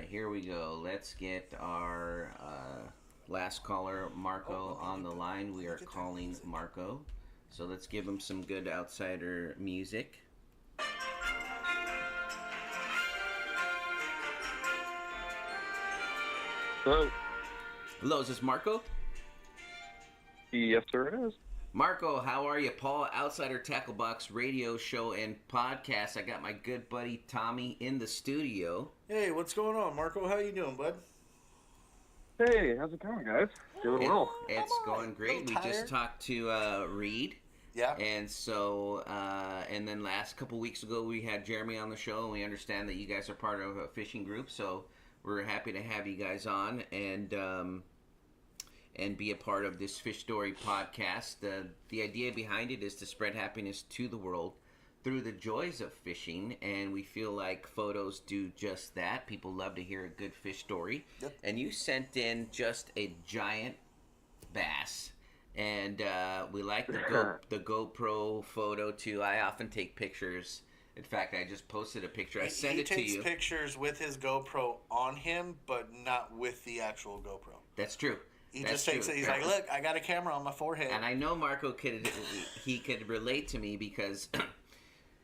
right, here we go. Let's get our last caller, Marco, on the line. We are calling Marco. So let's give him some good outsider music. Hello. Hello, is this Marco? Yes, sir, it is. Marco, how are you? Paul, Outsider Tackle Box radio show and podcast. I got my good buddy Tommy in the studio. Hey, what's going on, Marco? How you doing, bud? Hey, how's it going, guys? Doing well. It's going great. We just talked to Reed. Yeah. And so, and then last couple weeks ago, we had Jeremy on the show, and we understand that you guys are part of a fishing group, so we're happy to have you guys on and be a part of this Fish Story podcast. The idea behind it is to spread happiness to the world through the joys of fishing, and we feel like photos do just that. People love to hear a good fish story. Yep. And you sent in just a giant bass. And we like the GoPro photo too. I often take pictures. In fact, I just posted a picture. I sent it to you. He takes pictures with his GoPro on him, but not with the actual GoPro. That's true. He just takes it. He's like, "Look, I got a camera on my forehead." And I know Marco could relate to me because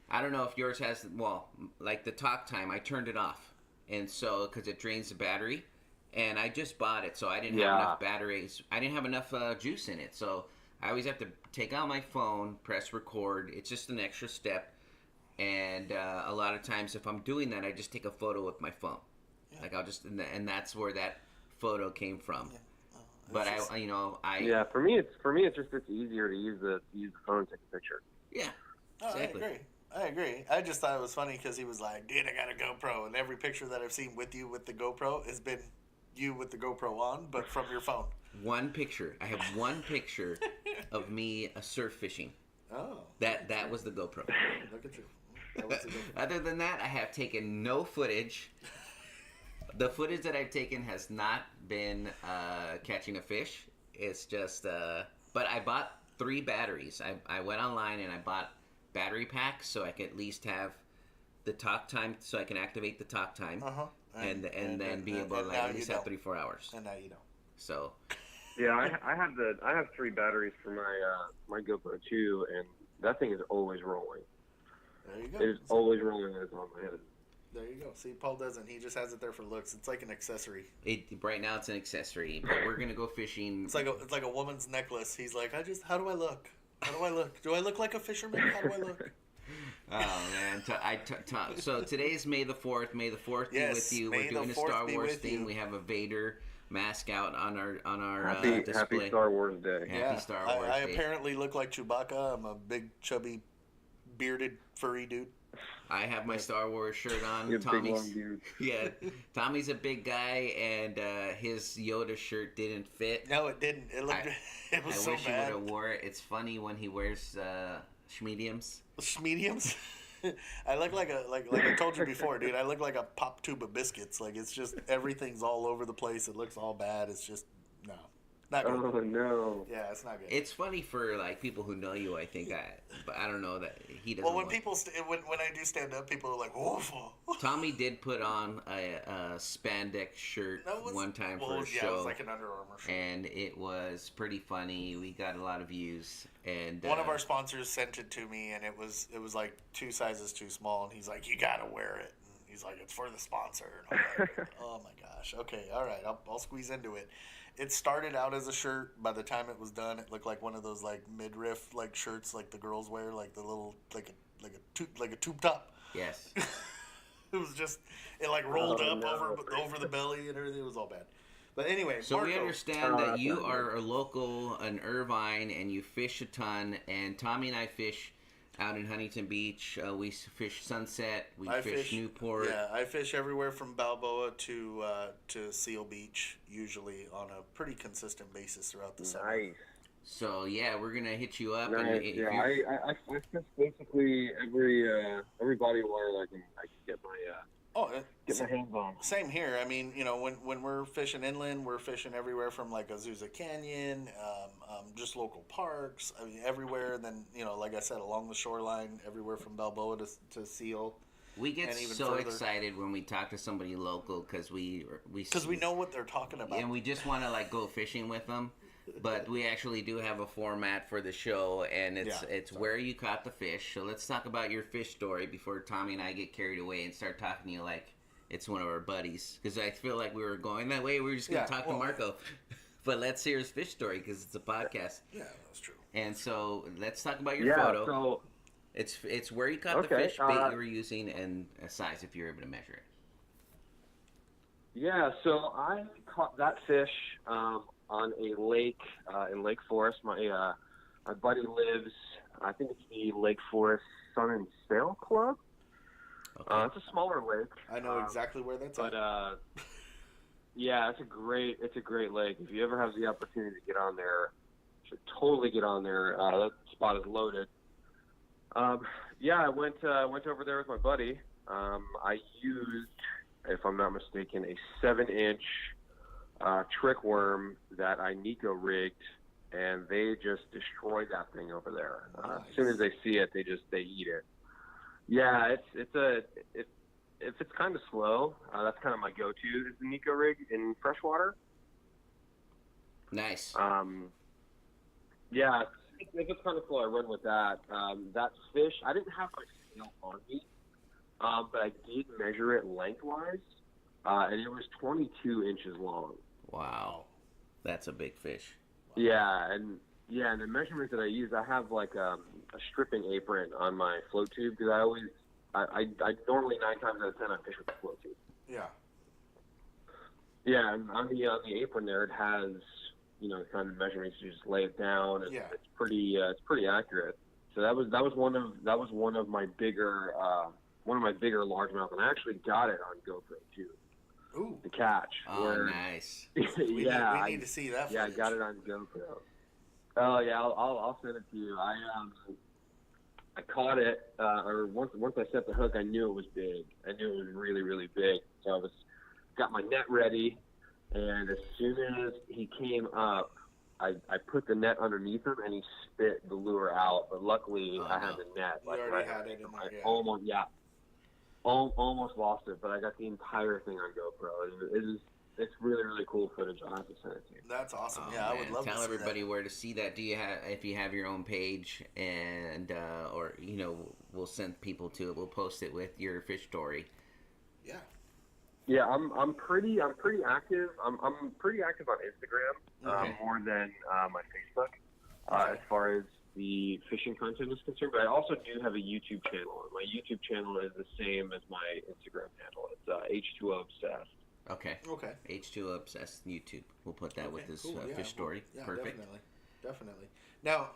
I don't know if yours has, well, like the talk time. I turned it off, and so because it drains the battery. And I just bought it, so I didn't have enough batteries. I didn't have enough juice in it, so I always have to take out my phone, press record. It's just an extra step. And a lot of times, if I'm doing that, I just take a photo with my phone. Yeah. Like I'll just, and that's where that photo came from. Yeah. But Yeah, for me, it's easier to use the phone to take a picture. Yeah. Oh, exactly. I agree. I just thought it was funny because he was like, "Dude, I got a GoPro," and every picture that I've seen with you with the GoPro has been you with the GoPro on, but from your phone. One picture. I have one picture of me surf fishing. Oh. That was the GoPro. Look at you. That was the GoPro. Other than that, I have taken no footage. The footage that I've taken has not been catching a fish. It's just, but I bought 3 batteries. I went online and I bought battery packs so I can at least have the talk time, so I can activate the talk time. Uh-huh. And then be able to like at least have 3-4 hours. And now you don't. So. Yeah, I have 3 batteries for my GoPro too, and that thing is always rolling. There you go. It is always rolling when it's on my head. There you go. See, Paul doesn't. He just has it there for looks. It's like an accessory. Right now it's an accessory, but we're gonna go fishing. It's like a woman's necklace. He's like, how do I look? How do I look? Do I look like a fisherman? How do I look? Oh man! So today's May the 4th. May the 4th be with you. We're doing a Star Wars thing. We have a Vader mask out on our display. Happy Star Wars Day. Happy Star Wars Day. I apparently look like Chewbacca. I'm a big, chubby, bearded, furry dude. I have my Star Wars shirt on. Big long beard. Yeah, Tommy's a big guy, and his Yoda shirt didn't fit. No, it didn't. It looked. It was so bad. I wish he would have wore it. It's funny when he wears schmediums. Schmediums? I look like I told you before, dude. I look like a pop tube of biscuits. Like it's just everything's all over the place. It looks all bad. It's just not good. Oh no. Yeah, it's not good. It's funny for like people who know you. I think but I don't know that he doesn't. Well, when when I do stand up, people are like, "Whoa." Tommy did put on a spandex shirt one time for a show. It was like an Under Armour shirt, and it was pretty funny. We got a lot of views, and one of our sponsors sent it to me, and it was like 2 sizes too small, and he's like, "You gotta wear it." And he's like, "It's for the sponsor." And I'm like, "Oh my gosh, okay, all right, I'll squeeze into it." It started out as a shirt. By the time it was done, it looked like one of those like midriff like shirts like the girls wear, like the little like a tube top. Yes. It was just it like rolled up over the belly and everything. It was all bad. But anyway, so Marco, we understand that you are a local in Irvine and you fish a ton. And Tommy and I fish out in Huntington Beach. We fish Sunset. I fish Newport. Yeah, I fish everywhere from Balboa to Seal Beach, usually on a pretty consistent basis throughout the summer. Nice. So yeah, we're gonna hit you up. Nice. And I fish basically every body of water that I can get my hands on. Same here. I mean, when we're fishing inland, we're fishing everywhere from like Azusa Canyon, just local parks. I mean, everywhere. And then like I said, along the shoreline, everywhere from Balboa to Seal. We get and even so further. excited when we talk to somebody local because we know what they're talking about, and we just want to like go fishing with them. But we actually do have a format for the show, and it's where you caught the fish. So let's talk about your fish story before Tommy and I get carried away and start talking to you like it's one of our buddies. Because I feel like we were going that way. We were just going to talk to Marco. But let's hear his fish story because it's a podcast. Yeah, that's true. And so let's talk about your photo. So it's where you caught the fish, bait you were using, and a size if you're able to measure it. Yeah, so I caught that fish on a lake in Lake Forest. My buddy lives, I think it's the Lake Forest Sun and Sail Club. Okay. It's a smaller lake. I know exactly where that's at. Yeah, it's a great lake. If you ever have the opportunity to get on there, you should totally get on there. That spot is loaded. I went over there with my buddy. I used, if I'm not mistaken, a 7-inch trick worm that I Nico rigged, and they just destroyed that thing over there. Nice. As soon as they see it, they eat it. Yeah, if it's kind of slow, that's kind of my go-to is the Nico rig in freshwater. Nice. Yeah, if it's kind of slow, I run with that. That fish, I didn't have my scale on me, but I did measure it lengthwise, and it was 22 inches long. Wow, that's a big fish. Yeah, and the measurement that I use, I have like a stripping apron on my float tube because I normally 9 times out of 10 I fish with the float tube. Yeah. Yeah, and on the apron there, it has kind of measurements. You just lay it down. And it's pretty accurate. So that was one of my bigger largemouth, and I actually got it on GoPro too. Ooh. The catch. Oh, nice. We need to see that. Yeah, I got it on GoPro. Oh yeah, I'll send it to you. I caught it, or once I set the hook, I knew it was big. I knew it was really, really big. So I got my net ready, and as soon as he came up, I put the net underneath him, and he spit the lure out. But luckily, I had the net. You already had it in there. Yeah. Almost lost it, but I got the entire thing on GoPro. It's really, really cool footage. I'll have to send it to you. That's awesome. Oh, yeah, man. I would love to tell see everybody that. where to see that. If you have your own page, and or we'll send people to it. We'll post it with your fish story. Yeah. Yeah, I'm pretty active. I'm pretty active on Instagram, more than my Facebook, as far as the fishing content is concerned. But I also do have a YouTube channel. And my YouTube channel is the same as my Instagram handle. It's H2O Obsessed. Okay. H2O Obsessed YouTube. We'll put that with this fish story. Yeah, perfect. Definitely. Now,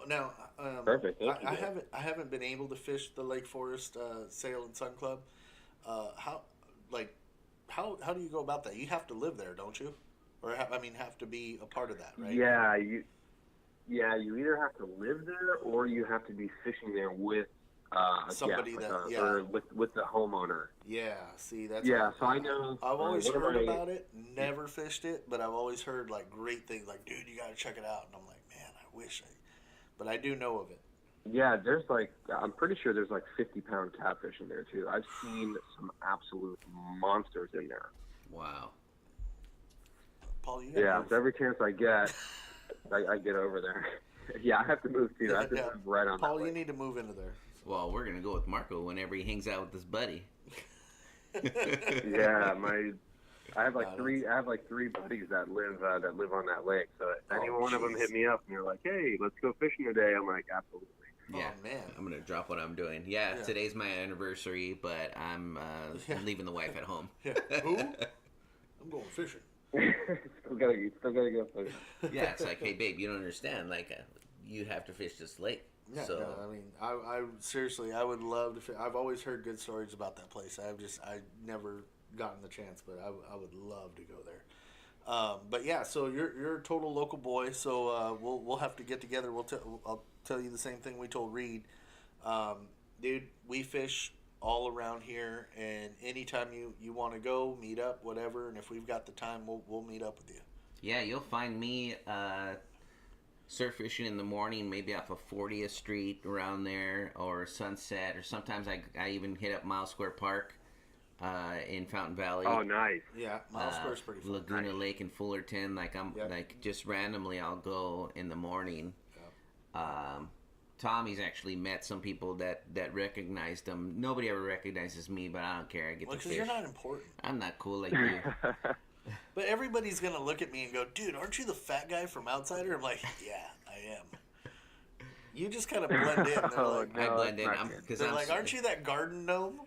perfect. I haven't been able to fish the Lake Forest Sail and Sun Club. How do you go about that? You have to live there, don't you? Or have to be a part of that, right? Yeah, you either have to live there or you have to be fishing there with somebody or with the homeowner. Yeah, see, that's So I know. I've always heard about it, never fished it, but I've always heard like great things, like, dude, you got to check it out. And I'm like, man, I wish but I do know of it. Yeah, I'm pretty sure there's like 50-pound catfish in there too. I've seen some absolute monsters in there. Wow. Paul, you so every chance I get, I get over there. Yeah, I have to move too. I have to move right on. Paul, you need to move into there. Well, we're gonna go with Marco whenever he hangs out with his buddy. Yeah, I have like three buddies that live on that lake. So if any one of them hit me up and they're like, "Hey, let's go fishing today," I'm like, "Absolutely." Yeah, oh, man. I'm gonna drop what I'm doing. Yeah, today's my anniversary, but I'm leaving the wife at home. Yeah. Who? I'm going fishing. still gotta go fishing. Yeah, it's like, hey, babe, you don't understand. Like, you have to fish this lake. Yeah, so. No, I mean, I seriously, I would love to fish. I've always heard good stories about that place. I've never gotten the chance, but I would love to go there. But yeah, so you're a total local boy. So we'll have to get together. I'll tell you the same thing we told Reed. Dude, we fish all around here, and anytime you want to go, meet up, whatever. And if we've got the time, we'll meet up with you. Yeah, you'll find me surf fishing in the morning, maybe off of 40th Street around there, or Sunset, or sometimes I even hit up Mile Square Park in Fountain Valley. Oh, nice. Yeah, Mile Square's pretty fun. Laguna Nice. Lake in Fullerton. Like just randomly, I'll go in the morning. Tommy's actually met some people that recognized him. Nobody ever recognizes me, but I don't care. I get to fish. Because you're not important. I'm not cool like you. But everybody's going to look at me and go, dude, aren't you the fat guy from Outsider? I'm like, yeah, I am. You just kind of blend in. They're like, I blend in. they're like, aren't you that garden gnome?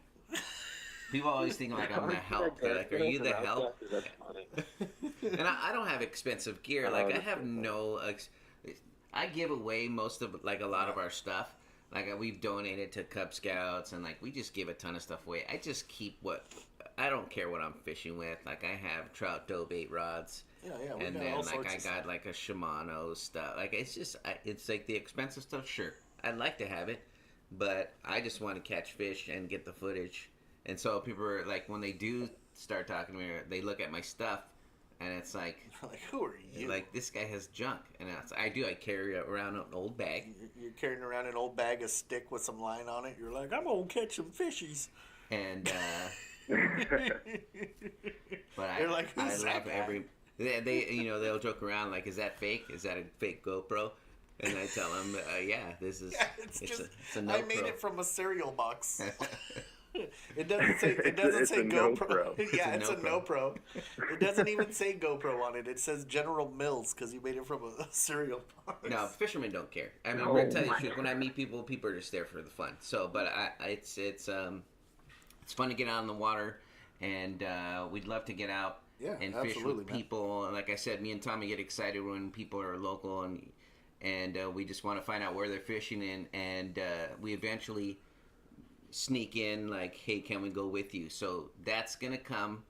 People always think like I'm the help. They're like, are you the help? That's funny. And I don't have expensive gear. Like I have no. I give away most of like a lot of our stuff. Like we've donated to Cub Scouts and like we just give a ton of stuff away. I just keep what I don't care what I'm fishing with. Like I have trout dough bait rods. Yeah. And then like I got like a Shimano stuff. Like it's just it's like the expensive stuff. Sure, I'd like to have it, but I just want to catch fish and get the footage. And so people are like when they do start talking to me, they look at my stuff. And it's like, who are you? Like, this guy has junk. And I carry around an old bag. You're carrying around an old bag of stick with some line on it. You're like, I'm going to catch some fishies. And, but You're like, I love every, they'll joke around like, is that fake? Is that a fake GoPro? And I tell them, yeah, this is, it's a no I made pro. it from a cereal box. It doesn't say GoPro. Yeah, it's a no pro. It doesn't even say GoPro on it. It says General Mills because you made it from a cereal box. No, fishermen don't care. I mean, I'm gonna tell you the truth. When I meet people are just there for the fun. So, but it's fun to get out in the water, and we'd love to get out and fish with people. Like I said, me and Tommy get excited when people are local, and we just want to find out where they're fishing in, and we eventually sneak in like, hey, can we go with you? So that's gonna come.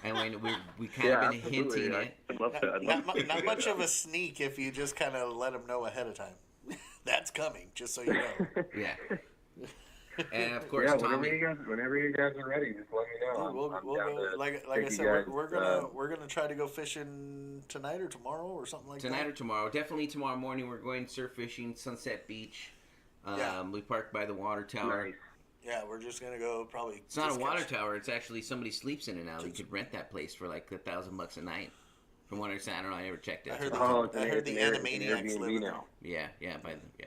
And when we kind of been hinting it. I'd love to. Not much of a sneak if you just kind of let them know ahead of time. That's coming, just so you know. Yeah. And of course, Tommy. Whenever you guys are ready, just let me know. We'll go, like I said, we're gonna try to go fishing tonight or tomorrow or something like that. Tonight or tomorrow, definitely tomorrow morning. We're going surf fishing, Sunset Beach. We parked by the water tower. Nice. Yeah, we're just gonna go probably. It's not a water tower. It's actually somebody sleeps in it now. You could rent that place for like $1,000 a night. From what I understand, I don't know. I never checked it. I heard the Animaniacs live now. Yeah.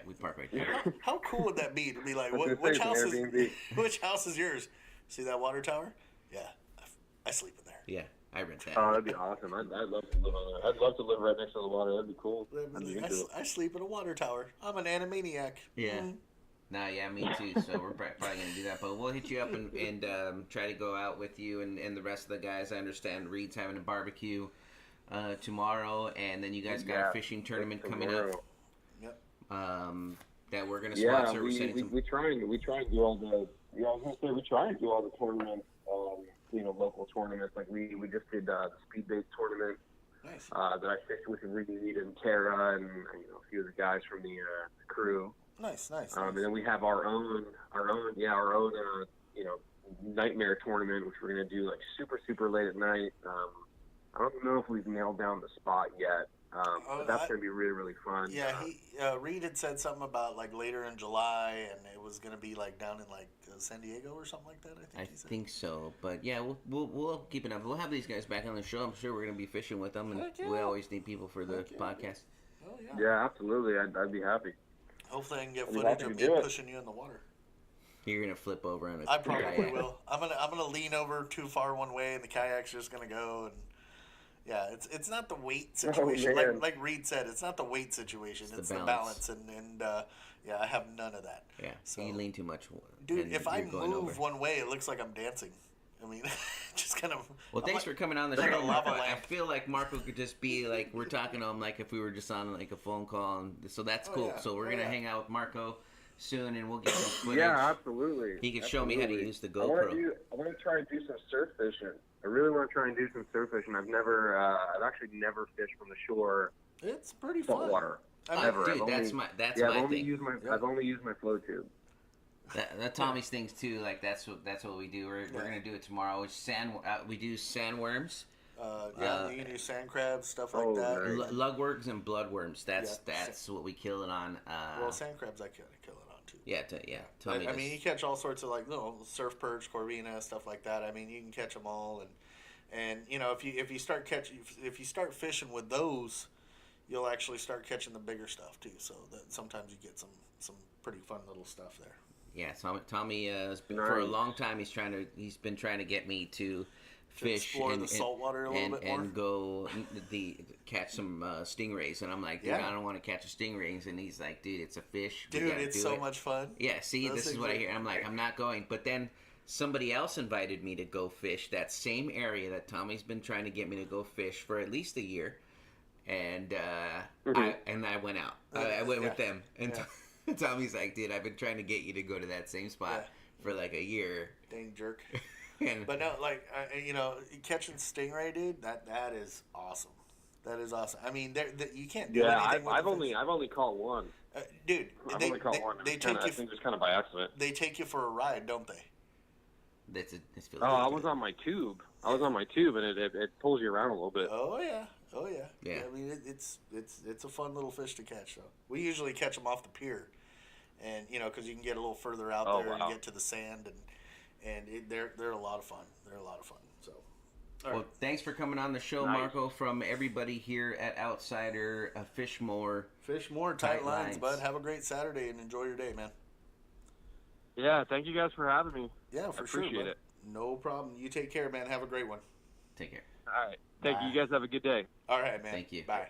We park right there. How cool would that be to be like, which house is yours? See that water tower? Yeah, I sleep in there. Yeah. I rent that. Oh, that'd be awesome. I'd love to live on there. I'd love to live right next to the water. That'd be cool. I sleep in a water tower. I'm an Animaniac. Yeah. No, yeah, me too. So we're probably going to do that. But we'll hit you up and try to go out with you and the rest of the guys. I understand Reed's having a barbecue tomorrow. And then you guys got a fishing tournament coming up. Yep. That we're going to sponsor. We try and do all the... Yeah, I was going to say, we try and do all the tournaments. Local tournaments. Like we just did the speed bait tournament. Nice. That I fished with Reed and Tara and a few of the guys from the crew. Nice. And then we have our own nightmare tournament, which we're gonna do like super late at night. I don't know if we've nailed down the spot yet. But that's gonna be really fun. Yeah, Reed had said something about like later in July, and it was gonna be like down in like San Diego or something like that. I think so. But yeah, we'll keep it up. We'll have these guys back on the show. I'm sure we're gonna be fishing with them, and we always need people for the podcast. Oh yeah. Yeah, absolutely. I'd be happy. Hopefully, I can get footage of me pushing you in the water. You're gonna flip over on a I probably kayak. will. I'm gonna lean over too far one way, and the kayak's just gonna go. And yeah, it's not the weight situation. Like Reed said, it's not the weight situation. It's the balance, and I have none of that. Yeah, so you lean too much. Dude, if I move one way, it looks like I'm dancing. I mean, just kind of. Well, thanks for coming on the show. I feel like Marco could just be like, we're talking to him like if we were just on like a phone call, and so that's cool. Yeah. So we're gonna hang out with Marco soon, and we'll get some footage. Yeah, absolutely. He can show me how to use the GoPro. I want to try and do some surf fishing. I really want to try and do some surf fishing. I've actually never fished from the shore. It's pretty fun. Saltwater. Ever. Dude, that's my thing. I've only used my flow tube. That Tommy's things too. Like that's what we do. We're gonna do it tomorrow. Which we do sandworms. Yeah, you can use sand crabs, stuff like that. nice. Lugworms and bloodworms. That's Yeah, what we kill it on. Well, sand crabs I kind of kill it on too. Yeah, tell me. I mean, you catch all sorts of like surf perch, corvina, stuff like that. I mean, you can catch them all, and you know if you start fishing with those, you'll actually start catching the bigger stuff too. So that sometimes you get some pretty fun little stuff there. Yeah, Tommy for a long time he's been trying to get me to fish explore the saltwater a little bit more and go catch some stingrays, and I'm like, dude, I don't want to catch a stingrays, and he's like, dude, it's a fish, dude, it's so much fun. Yeah, see, this is what I hear. I'm like, I'm not going, but then somebody else invited me to go fish that same area that Tommy's been trying to get me to go fish for at least a year, and I went out. I went with them, and Tommy's like, dude, I've been trying to get you to go to that same spot for like a year. Dang jerk. But no, like catching stingray, dude, that is awesome. That is awesome. I mean, you can't do anything with I've only caught one. Dude, I've only caught one. I think just kind of by accident. They take you for a ride, don't they? I was on my tube. And it pulls you around a little bit. Oh yeah. I mean, it's a fun little fish to catch. So we usually catch them off the pier, and because you can get a little further out there and get to the sand, and they're a lot of fun. They're a lot of fun. So, well, thanks for coming on the show, Marco. From everybody here at Outsider, fish more, tight lines, bud. Have a great Saturday and enjoy your day, man. Yeah, thank you guys for having me. Yeah, for sure. Appreciate it. No problem. You take care, man. Have a great one. Take care. All right. Thank you. You guys have a good day. All right, man. Thank you. Bye.